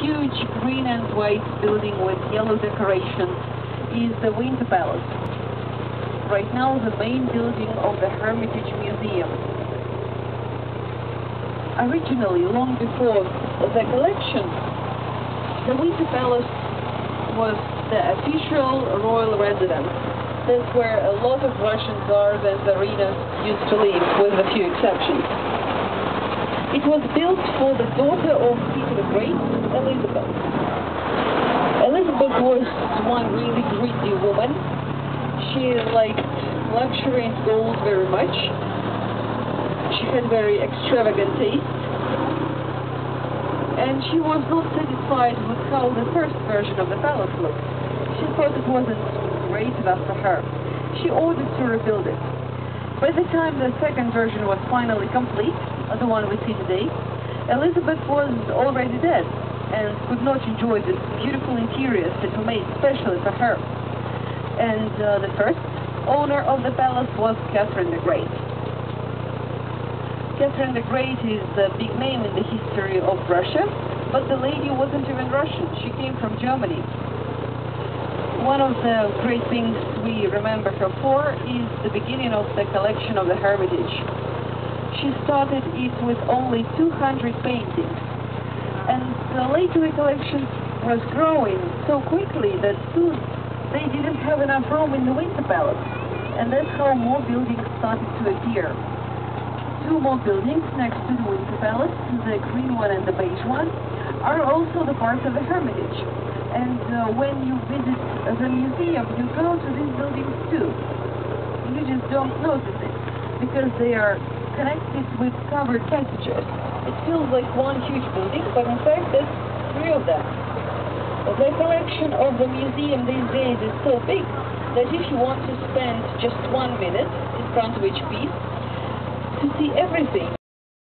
huge green and white building with yellow decorations is the Winter Palace. Right now, the main building of the Hermitage Museum. Originally, long before the collection, the Winter Palace was the official royal residence. That's where a lot of Russian czars and tsarinas used to live, with a few exceptions. It was built for the daughter of Peter the Great, Elizabeth. Elizabeth was one really greedy woman. She liked luxury and gold very much. She had very extravagant taste. And she was not satisfied with how the first version of the palace looked. She thought it wasn't great enough for her. She ordered to rebuild it. By the time the second version was finally complete, the one we see today, Elizabeth was already dead and could not enjoy the beautiful interiors that were made especially for her. And the first owner of the palace was Catherine the Great. Catherine the Great is a big name in the history of Russia, but the lady wasn't even Russian. She came from Germany. One of the great things we remember her for is the beginning of the collection of the Hermitage. She started it with only 200 paintings, and later the collection was growing so quickly that soon they didn't have enough room in the Winter Palace, and that's how more buildings started to appear. Two more buildings next to the Winter Palace, the green one and the beige one, are also the part of the Hermitage. And when you visit the museum, you go to these buildings too. You just don't notice it, because they are connected with covered passages. It feels like one huge building, but in fact there's three of them. The collection of the museum these days is so big that if you want to spend just 1 minute in front of each piece to see everything,